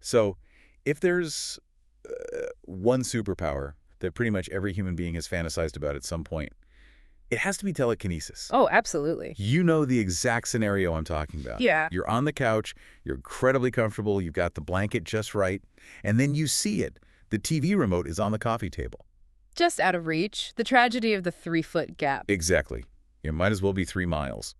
So if there's one superpower that pretty much every human being has fantasized about at some point, it has to be telekinesis. Oh, absolutely. You know the exact scenario I'm talking about. Yeah. You're on the couch, you're incredibly comfortable, you've got the blanket just right, and then you see it. The TV remote is on the coffee table. Just out of reach. The tragedy of the 3-foot gap. Exactly. It might as well be 3 miles.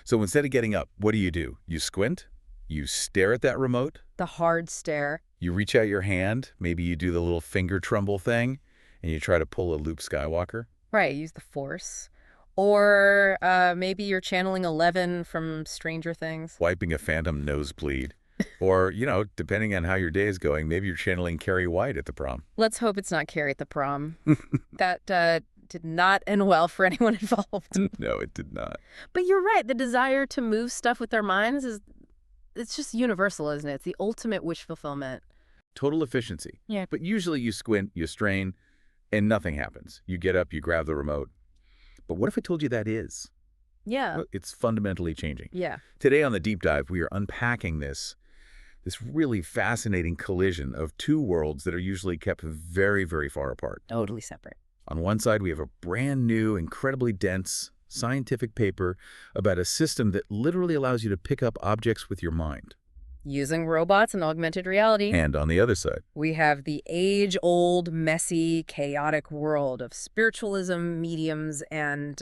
So instead of getting up, what do? You squint, you stare at that remote, The hard stare. you reach out your hand, maybe you do the little finger tremble thing, and you try to pull a Luke Skywalker. Right, use the Force. Or maybe you're channeling 11 from Stranger Things. Wiping a phantom nosebleed. Or, depending on how your day is going, maybe you're channeling Carrie White at the prom. Let's hope it's not Carrie at the prom. That did not end well for anyone involved. No, it did not. But you're right. The desire to move stuff with their minds it's just universal, isn't it? It's the ultimate wish fulfillment. Total efficiency. Yeah. But usually you squint, you strain, and nothing happens. You get up, you grab the remote. But what if I told you that is? Yeah. Well, it's fundamentally changing. Yeah. Today on the Deep Dive, we are unpacking this really fascinating collision of two worlds that are usually kept very, very far apart. Totally separate. On one side, we have a brand new, incredibly dense scientific paper about a system that literally allows you to pick up objects with your mind. Using robots and augmented reality. And on the other side, We have the age-old, messy, chaotic world of spiritualism, mediums, and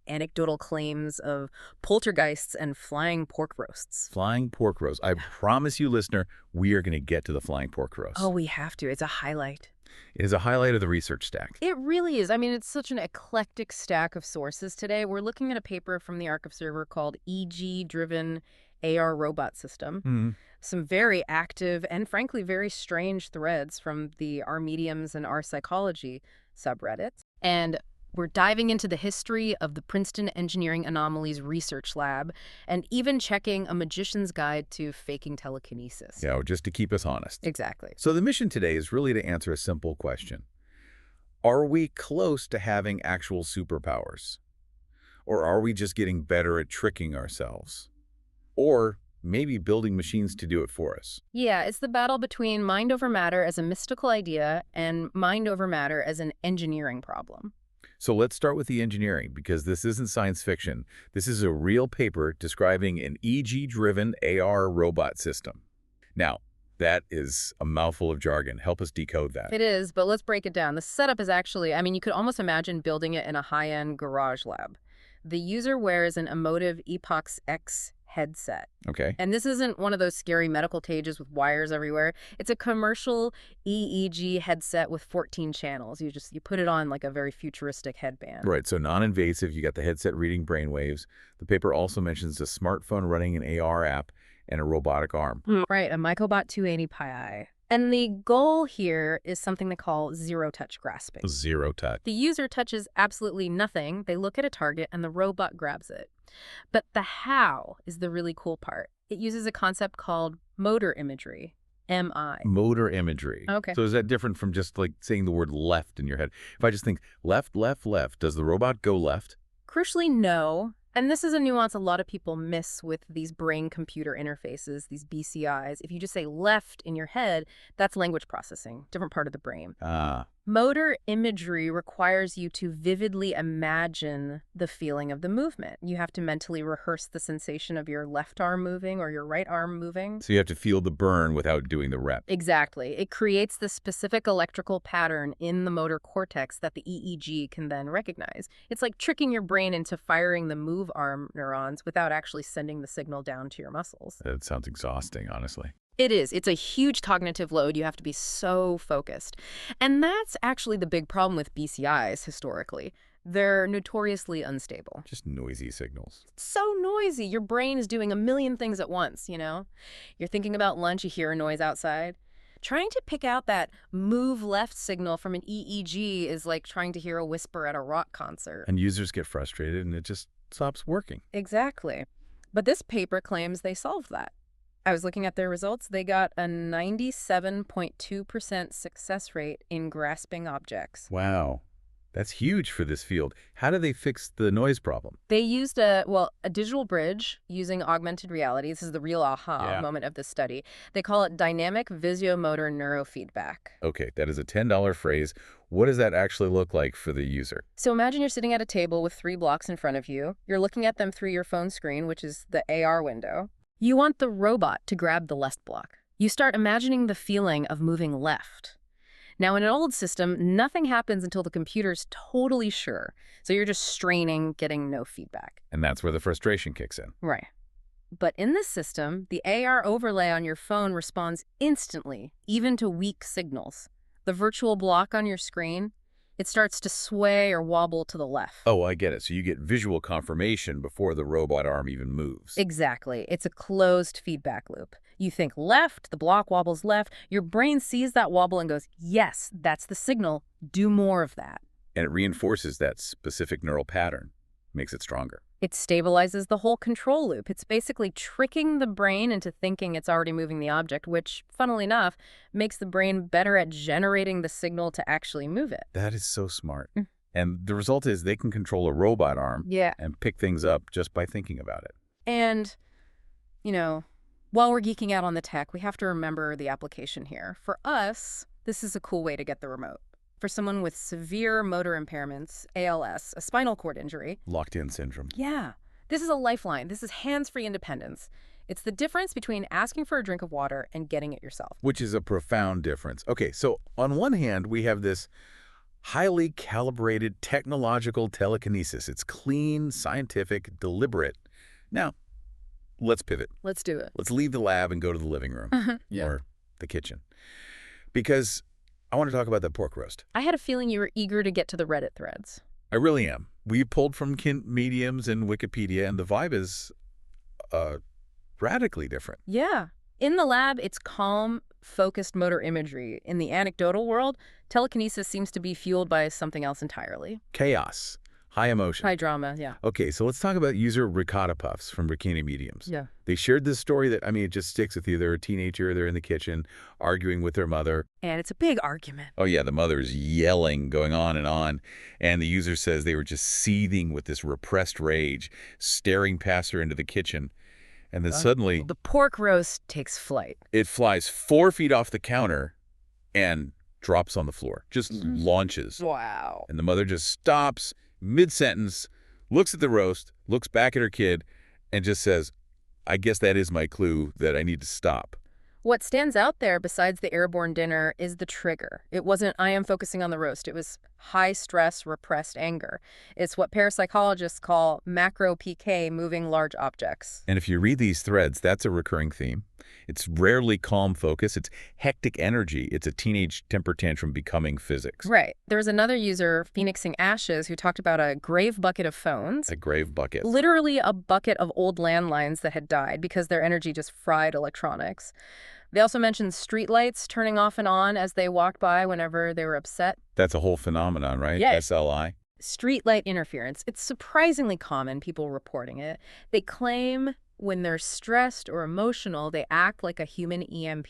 anecdotal claims of poltergeists and flying pork roasts. flying pork roast. I promise you, listener, we are going to get to the flying pork roast. Oh, we have to. It's a highlight. It is a highlight of the research stack. It really is. I mean, it's such an eclectic stack of sources today. We're looking at a paper from the Archive server called EG-driven AR robot system. Some very active and frankly very strange threads from the R mediums and R psychology subreddits. And we're diving into the history of the Princeton Engineering Anomalies Research Lab and even checking a magician's guide to faking telekinesis. Yeah, just to keep us honest. Exactly. So the mission today is really to answer a simple question. Are we close to having actual superpowers? Or are we just getting better at tricking ourselves? Or maybe building machines to do it for us? Yeah, it's the battle between mind over matter as a mystical idea and mind over matter as an engineering problem. So let's start with the engineering, because this isn't science fiction. This is a real paper describing an EG-driven AR robot system. Now, that is a mouthful of jargon. Help us decode that. It is, but let's break it down. The setup is actually, you could almost imagine building it in a high-end garage lab. The user wears an emotive Epox X headset. Okay. And this isn't one of those scary medical cages with wires everywhere. It's a commercial EEG headset with 14 channels. You put it on like a very futuristic headband. Right, so non-invasive, you got the headset reading brainwaves. The paper also mentions a smartphone running an AR app and a robotic arm. Right, a Microbot 280 Pi. And the goal here is something they call zero-touch grasping. Zero touch. The user touches absolutely nothing. They look at a target and the robot grabs it. But the how is the really cool part. It uses a concept called motor imagery, MI. Motor imagery. Okay. So is that different from just like saying the word left in your head? If I just think left, left, left, does the robot go left? Crucially, no. And this is a nuance a lot of people miss with these brain-computer interfaces, these BCIs. If you just say left in your head, that's language processing, different part of the brain. Ah. Motor imagery requires you to vividly imagine the feeling of the movement. You have to mentally rehearse the sensation of your left arm moving or your right arm moving. So you have to feel the burn without doing the rep. Exactly. It creates the specific electrical pattern in the motor cortex that the EEG can then recognize. It's like tricking your brain into firing the move arm neurons without actually sending the signal down to your muscles. That sounds exhausting, honestly. It is. It's a huge cognitive load. You have to be so focused. And that's actually the big problem with BCIs historically. They're notoriously unstable. Just noisy signals. So noisy. Your brain is doing a million things at once, You're thinking about lunch, you hear a noise outside. Trying to pick out that move left signal from an EEG is like trying to hear a whisper at a rock concert. And users get frustrated and it just stops working. Exactly. But this paper claims they solved that. I was looking at their results. They got a 97.2% success rate in grasping objects. Wow. That's huge for this field. How do they fix the noise problem? They used a digital bridge using augmented reality. This is the real aha Yeah. moment of this study. They call it dynamic visuomotor neurofeedback. Okay, that is a $10 phrase. What does that actually look like for the user? So imagine you're sitting at a table with 3 blocks in front of you. You're looking at them through your phone screen, which is the AR window. You want the robot to grab the left block. You start imagining the feeling of moving left. Now, in an old system, nothing happens until the computer's totally sure. So you're just straining, getting no feedback. And that's where the frustration kicks in. Right. But in this system, the AR overlay on your phone responds instantly, even to weak signals. The virtual block on your screen, it starts to sway or wobble to the left. Oh, I get it. So you get visual confirmation before the robot arm even moves. Exactly. It's a closed feedback loop. You think left, the block wobbles left, your brain sees that wobble and goes, yes, that's the signal, do more of that. And it reinforces that specific neural pattern, makes it stronger. It stabilizes the whole control loop. It's basically tricking the brain into thinking it's already moving the object, which, funnily enough, makes the brain better at generating the signal to actually move it. That is so smart. And the result is they can control a robot arm and pick things up just by thinking about it. And, while we're geeking out on the tech, we have to remember the application here. For us, this is a cool way to get the remote. For someone with severe motor impairments, ALS, a spinal cord injury. Locked-in syndrome. Yeah. This is a lifeline. This is hands-free independence. It's the difference between asking for a drink of water and getting it yourself. Which is a profound difference. Okay, so on one hand, we have this highly calibrated technological telekinesis. It's clean, scientific, deliberate. Now, let's pivot. Let's do it. Let's leave the lab and go to the living room or the kitchen. Because I want to talk about that pork roast. I had a feeling you were eager to get to the Reddit threads. I really am. We pulled from mediums and Wikipedia, and the vibe is radically different. Yeah. In the lab, it's calm, focused motor imagery. In the anecdotal world, telekinesis seems to be fueled by something else entirely. Chaos. High emotion. High drama, yeah. Okay, so let's talk about user Ricotta Puffs from Bikini Mediums. Yeah. They shared this story that, it just sticks with you. They're a teenager, they're in the kitchen, arguing with their mother. And it's a big argument. Oh, yeah, the mother's yelling, going on. And the user says they were just seething with this repressed rage, staring past her into the kitchen. And then suddenly, the pork roast takes flight. It flies 4 feet off the counter and drops on the floor, just launches. Wow. And the mother just stops mid-sentence, looks at the roast, looks back at her kid, and just says, I guess that is my clue that I need to stop. What stands out there besides the airborne dinner is the trigger. It wasn't, I am focusing on the roast. It was high-stress, repressed anger. It's what parapsychologists call macro PK, moving large objects. And if you read these threads, that's a recurring theme. It's rarely calm focus. It's hectic energy. It's a teenage temper tantrum becoming physics. Right. There was another user, Phoenixing Ashes, who talked about a grave bucket of phones. A grave bucket. Literally a bucket of old landlines that had died because their energy just fried electronics. They also mentioned streetlights turning off and on as they walked by whenever they were upset. That's a whole phenomenon, right? Yeah. SLI. Streetlight interference. It's surprisingly common, people reporting it. They claim when they're stressed or emotional, they act like a human EMP.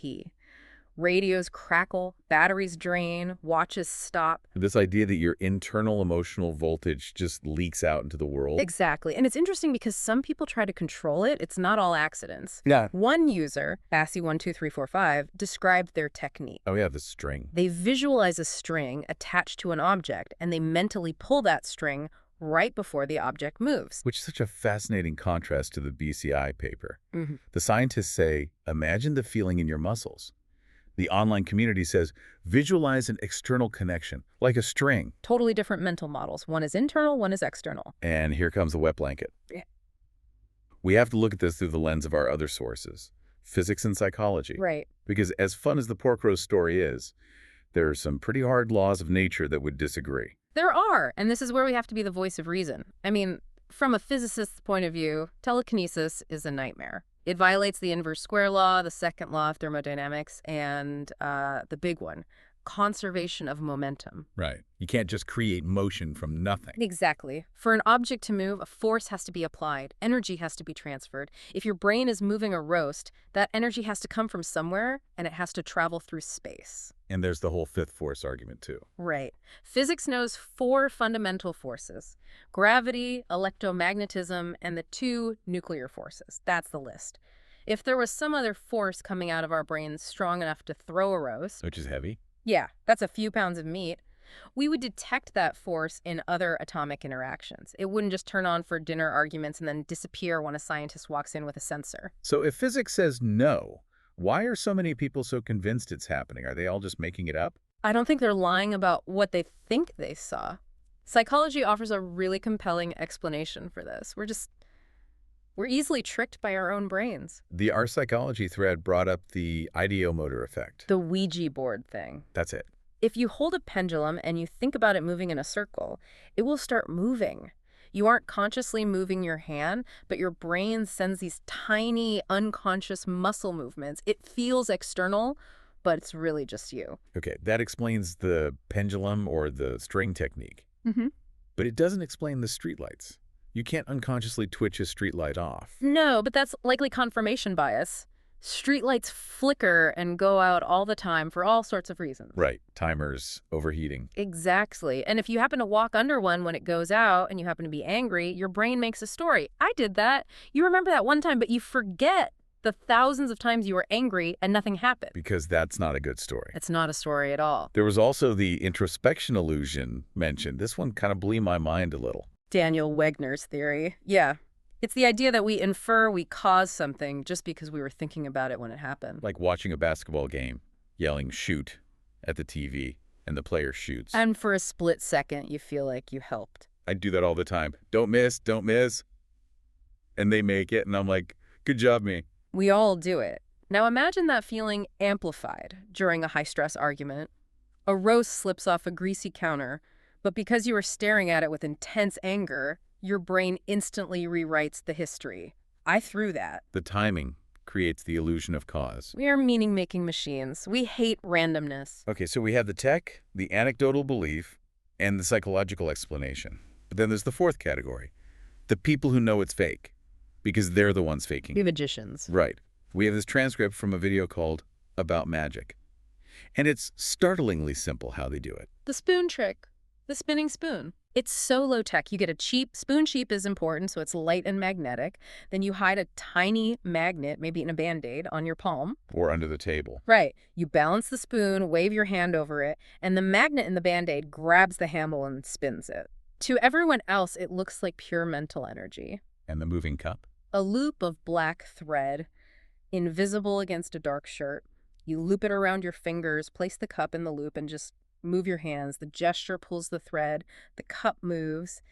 Radios crackle, batteries drain, watches stop. This idea that your internal emotional voltage just leaks out into the world. Exactly. And it's interesting because some people try to control it. It's not all accidents. Yeah. One user, Bassy12345, described their technique. Oh, yeah, the string. They visualize a string attached to an object, and they mentally pull that string right before the object moves. Which is such a fascinating contrast to the BCI paper. Mm-hmm. The scientists say, imagine the feeling in your muscles. The online community says, visualize an external connection, like a string. Totally different mental models. One is internal, one is external. And here comes the wet blanket. Yeah. We have to look at this through the lens of our other sources, physics and psychology. Right. Because as fun as the pork roast story is, there are some pretty hard laws of nature that would disagree. There are, and this is where we have to be the voice of reason. I mean, from a physicist's point of view, telekinesis is a nightmare. It violates the inverse square law, the second law of thermodynamics, and the big one, conservation of momentum. Right. You can't just create motion from nothing. Exactly. For an object to move, a force has to be applied. Energy has to be transferred. If your brain is moving a roast, that energy has to come from somewhere, and it has to travel through space. And there's the whole fifth force argument, too. Right. Physics knows 4 fundamental forces: gravity, electromagnetism, and the 2 nuclear forces. That's the list. If there was some other force coming out of our brains strong enough to throw a roast, Which is heavy. yeah, that's a few pounds of meat, we would detect that force in other atomic interactions. It wouldn't just turn on for dinner arguments and then disappear when a scientist walks in with a sensor. So if physics says no, why are so many people so convinced it's happening? Are they all just making it up? I don't think they're lying about what they think they saw. Psychology offers a really compelling explanation for this. We're easily tricked by our own brains. The Our Psychology thread brought up the ideomotor effect. The Ouija board thing. That's it. If you hold a pendulum and you think about it moving in a circle, it will start moving. You aren't consciously moving your hand, but your brain sends these tiny, unconscious muscle movements. It feels external, but it's really just you. Okay, that explains the pendulum or the string technique. Mm-hmm. But it doesn't explain the streetlights. You can't unconsciously twitch a streetlight off. No, but that's likely confirmation bias. Streetlights flicker and go out all the time for all sorts of reasons. Right. Timers, overheating. Exactly. And if you happen to walk under one when it goes out and you happen to be angry, your brain makes a story. I did that. You remember that one time, but you forget the thousands of times you were angry and nothing happened. Because that's not a good story. It's not a story at all. There was also the introspection illusion mentioned. This one kind of blew my mind a little. Daniel Wegner's theory. Yeah. It's the idea that we infer we caused something just because we were thinking about it when it happened. Like watching a basketball game, yelling shoot at the TV, and the player shoots. And for a split second, you feel like you helped. I do that all the time. Don't miss, don't miss. And they make it, and I'm like, good job, me. We all do it. Now imagine that feeling amplified during a high-stress argument. A roast slips off a greasy counter, but because you were staring at it with intense anger, your brain instantly rewrites the history. I threw that. The timing creates the illusion of cause. We are meaning-making machines. We hate randomness. Okay, so we have the tech, the anecdotal belief, and the psychological explanation. But then there's the fourth category, the people who know it's fake, because they're the ones faking. The magicians. Right. We have this transcript from a video called About Magic. And it's startlingly simple how they do it. The spoon trick. The spinning spoon. It's so low-tech. You get a cheap, spoon cheap is important, so it's light and magnetic. Then you hide a tiny magnet, maybe in a Band-Aid, on your palm. Or under the table. Right. You balance the spoon, wave your hand over it, and the magnet in the Band-Aid grabs the handle and spins it. To everyone else, it looks like pure mental energy. And the moving cup? A loop of black thread, invisible against a dark shirt. You loop it around your fingers, place the cup in the loop, and just move your hands. The gesture pulls the thread. The cup moves.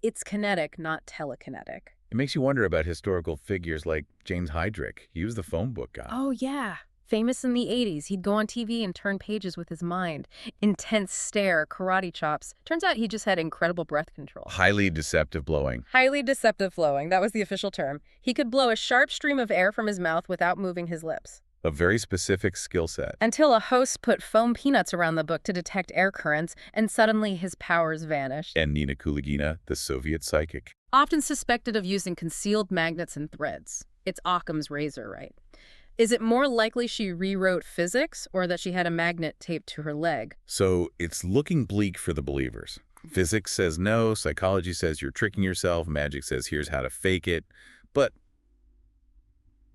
It's kinetic, not telekinetic. It makes you wonder about historical figures like James Heydrich. He was the phone book guy. Oh, yeah. Famous in the 80s. He'd go on TV and turn pages with his mind. Intense stare, karate chops. Turns out he just had incredible breath control. Highly deceptive blowing. Highly deceptive flowing. That was the official term. He could blow a sharp stream of air from his mouth without moving his lips. A very specific skill set. Until a host put foam peanuts around the book to detect air currents, and suddenly his powers vanished. And Nina Kuligina, the Soviet psychic. Often suspected of using concealed magnets and threads. It's Occam's razor, right? Is it more likely she rewrote physics or that she had a magnet taped to her leg? So it's looking bleak for the believers. Physics says no, psychology says you're tricking yourself, magic says here's how to fake it. But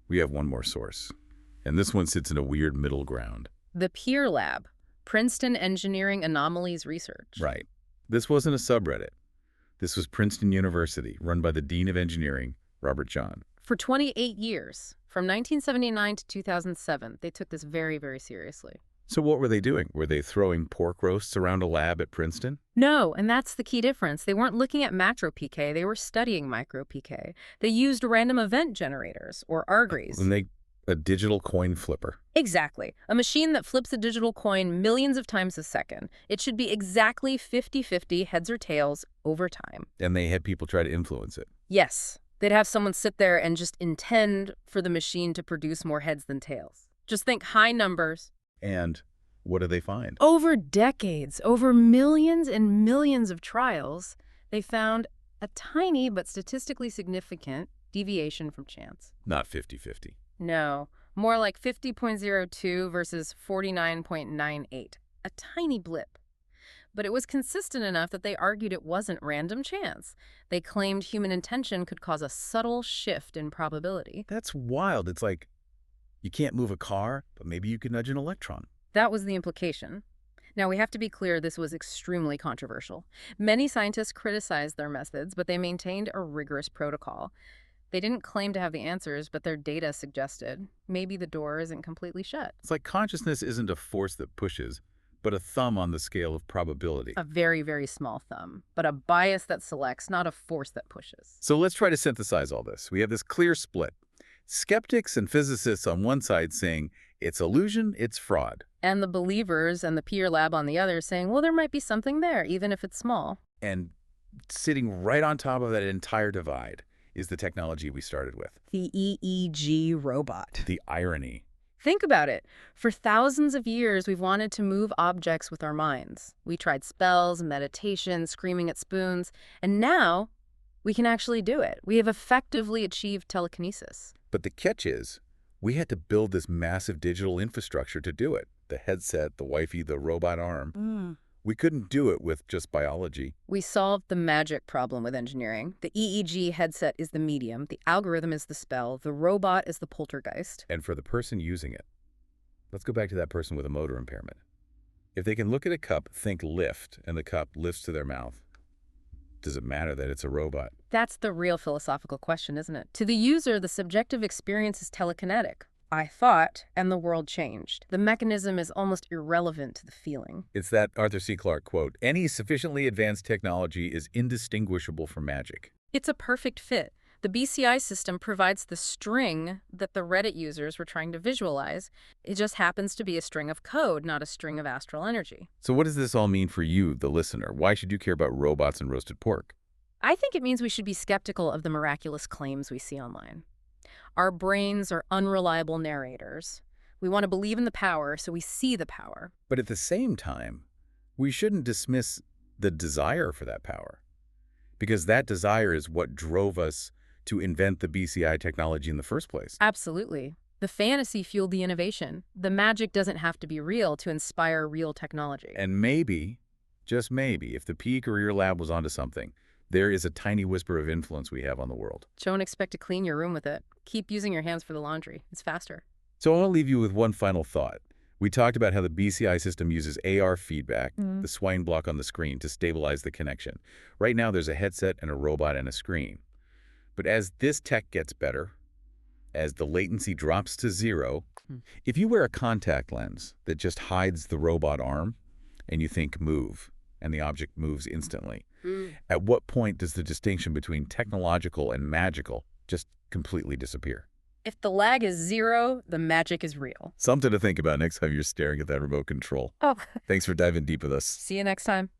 we have one more source. And this one sits in a weird middle ground. The Peer Lab, Princeton Engineering Anomalies Research. Right. This wasn't a subreddit. This was Princeton University, run by the Dean of Engineering, Robert John. For 28 years, from 1979 to 2007, they took this very, very seriously. So what were they doing? Were they throwing pork roasts around a lab at Princeton? No, and that's the key difference. They weren't looking at macro PK, they were studying micro PK. They used random event generators, or ARGREs. And a digital coin flipper. Exactly. A machine that flips a digital coin millions of times a second. It should be exactly 50-50 heads or tails over time. And they had people try to influence it. Yes. They'd have someone sit there and just intend for the machine to produce more heads than tails. Just think high numbers. And What do they find? Over decades, over millions and millions of trials, they found a tiny but statistically significant deviation from chance. Not 50-50. No, more like 50.02 versus 49.98. A tiny blip. But it was consistent enough that they argued it wasn't random chance. They claimed human intention could cause a subtle shift in probability. That's wild. It's like you can't move a car, but maybe you can nudge an electron. That was the implication. Now, we have to be clear this was extremely controversial. Many scientists criticized their methods, but they maintained a rigorous protocol. They didn't claim to have the answers, but their data suggested maybe the door isn't completely shut. It's like consciousness isn't a force that pushes, but a thumb on the scale of probability. A very, very small thumb, but a bias that selects, not a force that pushes. So let's try to synthesize all this. We have this clear split. Skeptics and physicists on one side saying, it's illusion, it's fraud. And the believers and the peer lab on the other saying, well, there might be something there, even if it's small. And sitting right on top of that entire divide is the technology we started with. The EEG robot. The irony. Think about it. For thousands of years, we've wanted to move objects with our minds. We tried spells, meditation, screaming at spoons, and now we can actually do it. We have effectively achieved telekinesis. But the catch is, we had to build this massive digital infrastructure to do it. The headset, the Wi-Fi, the robot arm. We couldn't do it with just biology. We solved the magic problem with engineering. The EEG headset is the medium, the algorithm is the spell, the robot is the poltergeist. And for the person using it, let's go back to that person with a motor impairment. If they can look at a cup, think lift, and the cup lifts to their mouth, does it matter that it's a robot? That's the real philosophical question, isn't it? To the user, the subjective experience is telekinetic. I thought, and the world changed. The mechanism is almost irrelevant to the feeling. It's that Arthur C. Clarke quote, any sufficiently advanced technology is indistinguishable from magic. It's a perfect fit. The BCI system provides the string that the Reddit users were trying to visualize. It just happens to be a string of code, not a string of astral energy. So what does this all mean for you, the listener? Why should you care about robots and roasted pork? I think it means we should be skeptical of the miraculous claims we see online. Our brains are unreliable narrators. We want to believe in the power, so we see the power. But at the same time, we shouldn't dismiss the desire for that power, because that desire is what drove us to invent the BCI technology in the first place. Absolutely. The fantasy fueled the innovation. The magic doesn't have to be real to inspire real technology. And maybe, just maybe, if the P Career Lab was onto something, there is a tiny whisper of influence we have on the world. Don't expect to clean your room with it. Keep using your hands for the laundry. It's faster. So I want to leave you with one final thought. We talked about how the BCI system uses AR feedback, the swine block on the screen, to stabilize the connection. Right now, there's a headset and a robot and a screen. But as this tech gets better, as the latency drops to zero, if you wear a contact lens that just hides the robot arm and you think move, and the object moves instantly, at what point does the distinction between technological and magical just completely disappear? If the lag is zero, the magic is real. Something to think about next time you're staring at that remote control. Oh. Thanks for diving deep with us. See you next time.